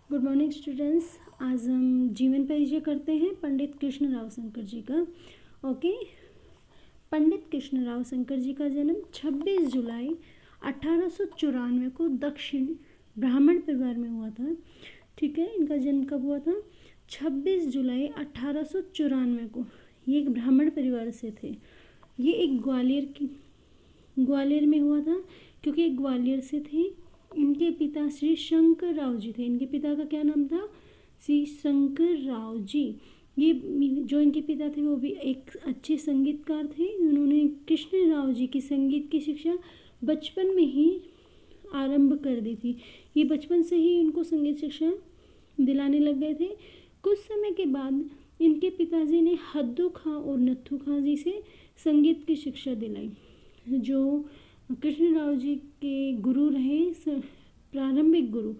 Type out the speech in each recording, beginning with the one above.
Good morning students. आज हम जीवन परिचय करते हैं पंडित कृष्णराव शंकर जी का। ओके। पंडित कृष्णराव शंकर जी का जन्म 26 जुलाई 1894 को दक्षिण ब्राह्मण परिवार में हुआ था। ठीक है, इनका जन्म कब हुआ था? 26 जुलाई 1894 को। ये एक ब्राह्मण परिवार से थे। ये एक ग्वालियर में हुआ था, क्योंकि ग्वालियर से थे। इनके पिता श्री शंकर राव जी थे। इनके पिता का क्या नाम था? श्री शंकर राव जी। ये जो इनके पिता थे वो भी एक अच्छे संगीतकार थे। उन्होंने कृष्ण राव जी की संगीत की शिक्षा बचपन में ही आरंभ कर दी थी। ये बचपन से ही उनको संगीत शिक्षा दिलाने लग गए थे। कुछ समय के बाद इनके पिताजी ने हद्दू खां और नत्थू खां जी से संगीत की शिक्षा दिलाई, जो कृष्णराव जी के गुरु रहे, प्रारंभिक गुरु,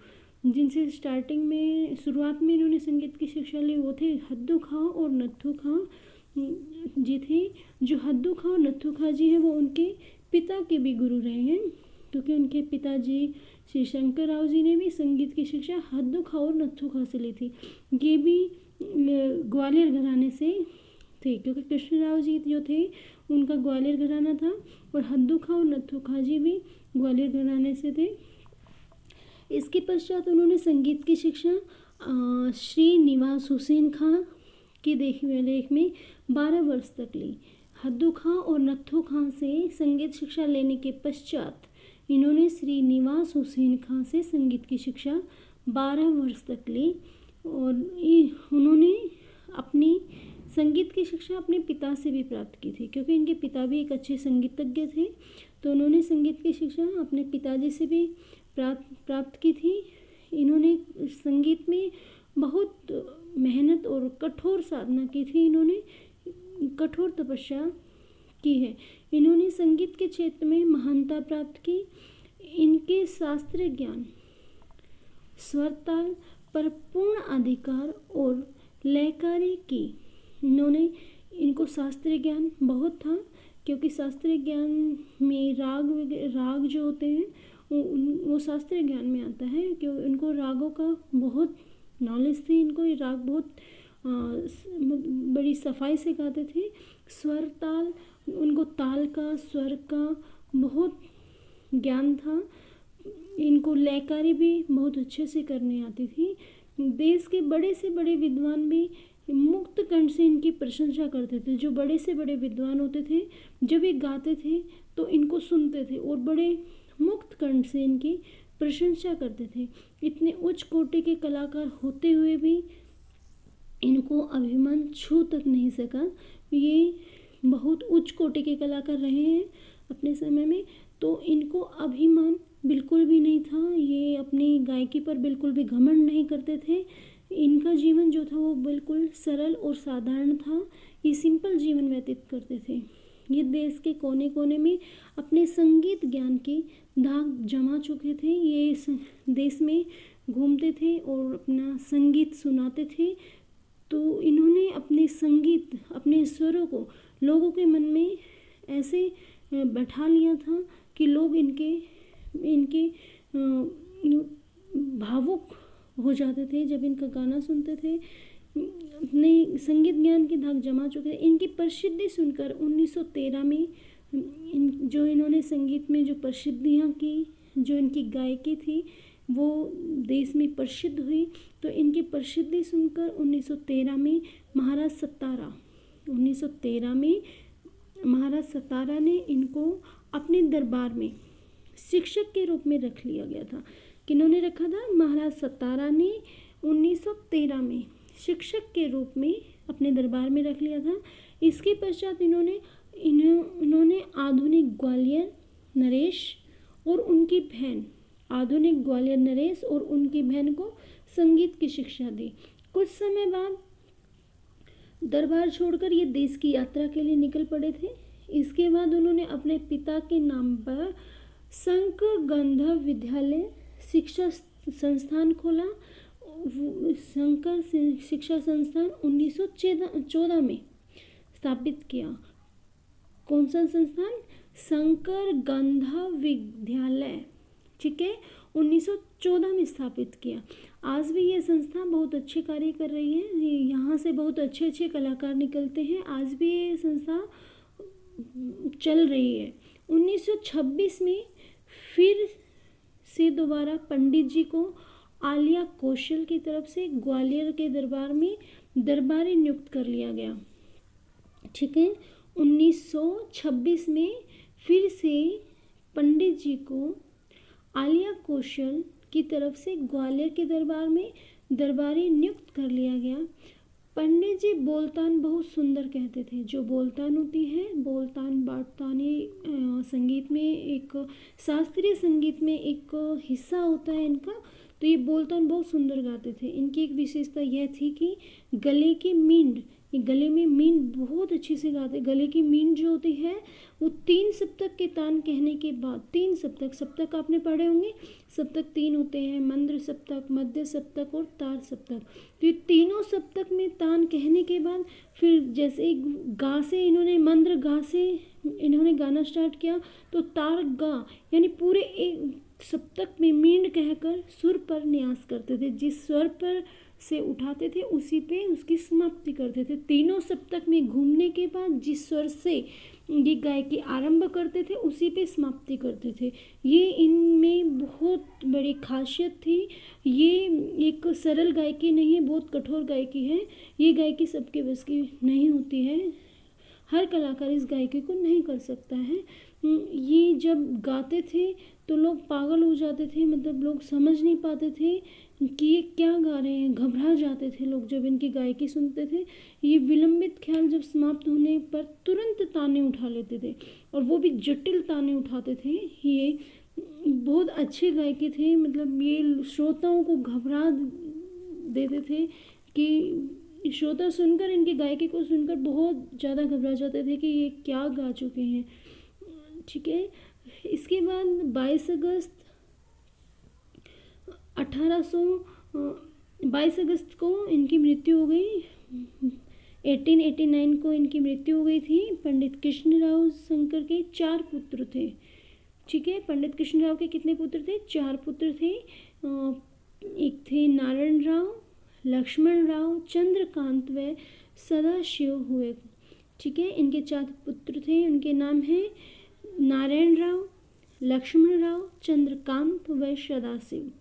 जिनसे शुरुआत में इन्होंने संगीत की शिक्षा ली, वो थे हद्दू खां और नत्थू खां जी थे। जो हद्दू खां और नत्थू खां जी हैं वो उनके पिता के भी गुरु रहे हैं, क्योंकि उनके पिताजी श्री शंकर राव जी ने भी संगीत की शिक्षा हद्दू खां और नत्थू खां से ली थी। ये भी ग्वालियर घराने से थे, क्योंकि कृष्णराव जी जो थे उनका ग्वालियर घराना था, और हद्दू खां और नत्थू खां जी भी ग्वालियर घराने से थे। इसके पश्चात उन्होंने संगीत की शिक्षा श्री निवास हुसैन खां की देख में 12 वर्ष तक ली। हद्दू खां और नत्थू खां से संगीत शिक्षा लेने के पश्चात इन्होंने श्री निवास हुसैन खां से संगीत की शिक्षा 12 वर्ष तक ली। और उन्होंने अपनी संगीत की शिक्षा अपने पिता से भी प्राप्त की थी, क्योंकि इनके पिता भी एक अच्छे संगीतज्ञ थे। तो उन्होंने संगीत की शिक्षा अपने पिताजी से भी प्राप्त की थी। इन्होंने संगीत में बहुत मेहनत और कठोर साधना की थी। इन्होंने कठोर तपस्या की है। इन्होंने संगीत के क्षेत्र में महानता प्राप्त की। इनके शास्त्रीय ज्ञान, स्वर ताल पर पूर्ण अधिकार और लयकारी की इनको शास्त्रीय ज्ञान बहुत था, क्योंकि शास्त्रीय ज्ञान में राग जो होते हैं वो शास्त्रीय ज्ञान में आता है। क्योंकि उनको रागों का बहुत नॉलेज थी। इनको ये राग बहुत बड़ी सफाई से गाते थे। स्वर ताल, उनको ताल का, स्वर का बहुत ज्ञान था। इनको लयकारी भी बहुत अच्छे से करनी आती थी। देश के बड़े से बड़े विद्वान भी मुक्त कंठ से इनकी प्रशंसा करते थे। जो बड़े से बड़े विद्वान होते थे, जब ये गाते थे तो इनको सुनते थे और बड़े मुक्त कंठ से इनकी प्रशंसा करते थे। इतने उच्च कोटि के कलाकार होते हुए भी इनको अभिमान छू तक नहीं सका। ये बहुत उच्च कोटि के कलाकार रहे हैं अपने समय में, तो इनको अभिमान बिल्कुल भी नहीं था। ये अपनी गायकी पर बिल्कुल भी घमंड नहीं करते थे। इनका जीवन जो था वो बिल्कुल सरल और साधारण था। ये सिंपल जीवन व्यतीत करते थे। ये देश के कोने कोने में अपने संगीत ज्ञान की धाक जमा चुके थे। ये देश में घूमते थे और अपना संगीत सुनाते थे। तो इन्होंने अपने संगीत, अपने स्वरों को लोगों के मन में ऐसे बैठा लिया था कि लोग इनके भावुक हो जाते थे जब इनका गाना सुनते थे। अपने संगीत ज्ञान की धाक जमा चुके थे। इनकी प्रसिद्धि सुनकर 1913 में जो इन्होंने संगीत में जो प्रसिद्धियाँ की, जो इनकी गायकी थी वो देश में प्रसिद्ध हुई। तो इनकी प्रसिद्धि सुनकर 1913 में महाराज सतारा ने इनको अपने दरबार में शिक्षक के रूप में रख लिया गया था। किन्होंने रखा था? महाराज सतारा ने 1913 में शिक्षक के रूप में अपने दरबार में रख लिया था। इसके पश्चात इन्होंने आधुनिक ग्वालियर नरेश और उनकी बहन को संगीत की शिक्षा दी। कुछ समय बाद दरबार छोड़कर ये देश की यात्रा के लिए निकल पड़े थे। इसके बाद उन्होंने अपने पिता के नाम पर शंकर गंधर्व विद्यालय शिक्षा संस्थान खोला। शंकर शिक्षा संस्थान 1914 में स्थापित किया। कौन सा संस्थान? शंकर गंधर्व विद्यालय। ठीक है। 1914 में स्थापित किया। आज भी ये संस्था बहुत अच्छे कार्य कर रही है, यहाँ से बहुत अच्छे अच्छे कलाकार निकलते हैं। आज भी ये संस्था चल रही है। 1926 में फिर से दोबारा पंडित जी को आलिया कौशल की तरफ से ग्वालियर के दरबार में दरबारी नियुक्त कर लिया गया। ठीक है, 1926 में फिर से पंडित जी को आलिया कौशल की तरफ से ग्वालियर के दरबार में दरबारी नियुक्त कर लिया गया। पंडित जी बोलतान बहुत सुंदर कहते थे। जो बोलतान होती है, बोलतान बाटतानी संगीत में एक शास्त्रीय संगीत में एक हिस्सा होता है इनका, तो ये बोलतान बहुत सुंदर गाते थे। इनकी एक विशेषता यह थी कि गले की मींड, ये गले में मींड बहुत अच्छे से गाते। गले की मींड जो होती है वो 3 सप्तक के तान कहने के बाद, 3 सप्तक, सप्तक आपने पढ़े होंगे, सप्तक 3 होते हैं, मंद्र सप्तक, मध्य सप्तक और तार सप्तक। तो ये तीनों सप्तक में तान कहने के बाद फिर जैसे गा से इन्होंने मंद्र गा से इन्होंने गाना स्टार्ट किया, तो तार गा यानी पूरे एक सप्तक में मींड कहकर सुर पर न्यास करते थे। जिस स्वर पर से उठाते थे उसी पे उसकी समाप्ति करते थे। तीनों सप्तक में घूमने के बाद जिस स्वर से ये गायकी आरंभ करते थे उसी पे समाप्ति करते थे। ये इनमें बहुत बड़ी खासियत थी। ये एक सरल गायकी नहीं है, बहुत कठोर गायकी है। ये गायकी सबके बस की नहीं होती है, हर कलाकार इस गायकी को नहीं कर सकता है। ये जब गाते थे तो लोग पागल हो जाते थे, मतलब लोग समझ नहीं पाते थे कि ये क्या गा रहे हैं, घबरा जाते थे लोग जब इनकी गायकी सुनते थे। ये विलंबित ख्याल जब समाप्त होने पर तुरंत ताने उठा लेते थे, और वो भी जटिल ताने उठाते थे। ये बहुत अच्छे गायकी थे, मतलब ये श्रोताओं को घबरा देते थे कि श्रोता सुनकर, इनकी गायकी को सुनकर बहुत ज़्यादा घबरा जाते थे कि ये क्या गा चुके हैं। ठीक है, इसके बाद 22 अगस्त को इनकी मृत्यु हो गई। 1889 को इनकी मृत्यु हो गई थी। पंडित कृष्णराव शंकर के 4 पुत्र थे। ठीक है, पंडित कृष्णराव के कितने पुत्र थे? 4 पुत्र थे। एक थे नारायण राव, लक्ष्मण राव, चंद्रकांत व सदाशिव हुए। ठीक है, इनके 4 पुत्र थे। उनके नाम हैं नारायण राव, लक्ष्मण राव, चंद्रकांत व सदाशिव।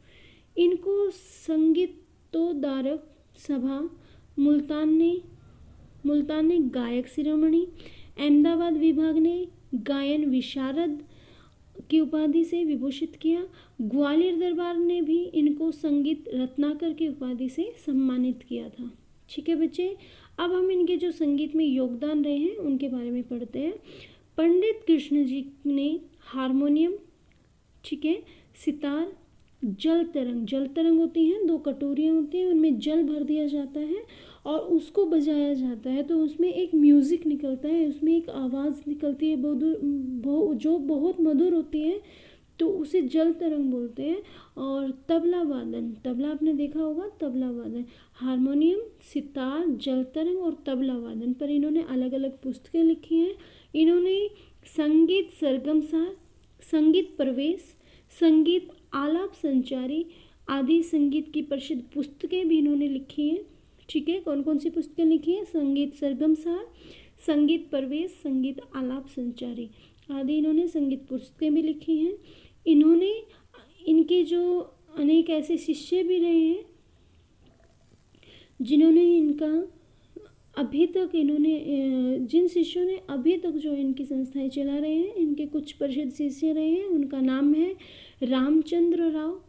इनको संगीतोद्धारक सभा मुल्तान ने गायक शिरोमणि, अहमदाबाद विभाग ने गायन विशारद की उपाधि से विभूषित किया। ग्वालियर दरबार ने भी इनको संगीत रत्नाकर की उपाधि से सम्मानित किया था। ठीक है बच्चे, अब हम इनके जो संगीत में योगदान रहे हैं उनके बारे में पढ़ते हैं। पंडित कृष्ण जी ने हारमोनियम, ठीक है, सितार, जल तरंग होती हैं, 2 कटोरियाँ होती हैं, उनमें जल भर दिया जाता है और उसको बजाया जाता है, तो उसमें एक म्यूज़िक निकलता है, उसमें एक आवाज़ निकलती है जो बहुत मधुर होती है, तो उसे जल तरंग बोलते हैं। और तबला वादन, तबला आपने देखा होगा, तबला वादन, हारमोनियम, सितार, जल तरंग और तबला वादन पर इन्होंने अलग अलग पुस्तकें लिखी हैं। इन्होंने संगीत सरगमसार, संगीत प्रवेश, संगीत आलाप संचारी आदि संगीत की प्रसिद्ध पुस्तकें भी इन्होंने लिखी हैं। ठीक है, कौन कौन सी पुस्तकें लिखी हैं? संगीत सरगमसार, संगीत प्रवेश, संगीत आलाप संचारी आदि इन्होंने संगीत पुस्तकें भी लिखी हैं। इन्होंने, इनके जो अनेक ऐसे शिष्य भी रहे हैं जिन्होंने इनका अभी तक जिन शिष्यों ने अभी तक जो इनकी संस्थाएं चला रहे हैं, इनके कुछ प्रसिद्ध शिष्य रहे हैं। उनका नाम है रामचंद्र राव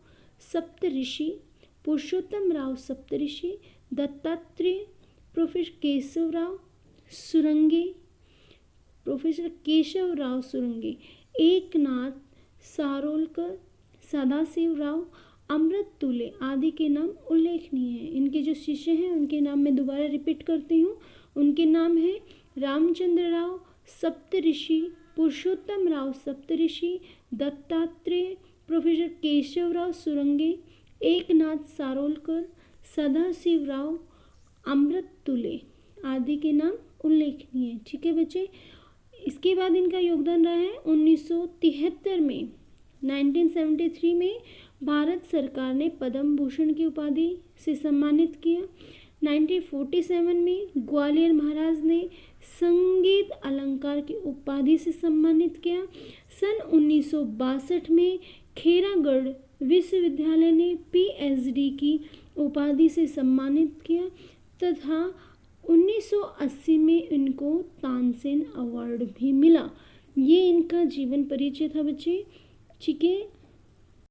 सप्तऋषि, पुरुषोत्तम राव सप्तऋषि, दत्तात्रेय, प्रोफेसर केशव राव सुरंगे, एकनाथ सारोलकर, सदाशिव राव, अमृत तुले आदि के नाम उल्लेखनीय हैं। इनके जो शिष्य हैं उनके नाम मैं दोबारा रिपीट करती हूँ। उनके नाम हैं रामचंद्र राव सप्तऋषि, पुरुषोत्तम राव सप्तऋषि, दत्तात्रेय, प्रोफेसर केशव राव सुरंगे, एकनाथ सारोलकर, सदाशिव राव, अमृत तुले आदि के नाम उल्लेखनीय हैं। ठीक है बच्चे, इसके बाद इनका योगदान रहा है 1973 में, 1973 में भारत सरकार ने पद्म भूषण की उपाधि से सम्मानित किया। 1947 में ग्वालियर महाराज ने संगीत अलंकार की उपाधि से सम्मानित किया। सन 1962 में खेरागढ़ विश्वविद्यालय ने पीएचडी की उपाधि से सम्मानित किया तथा 1980 में इनको तानसेन अवार्ड भी मिला। ये इनका जीवन परिचय था बच्चे। ठीक है,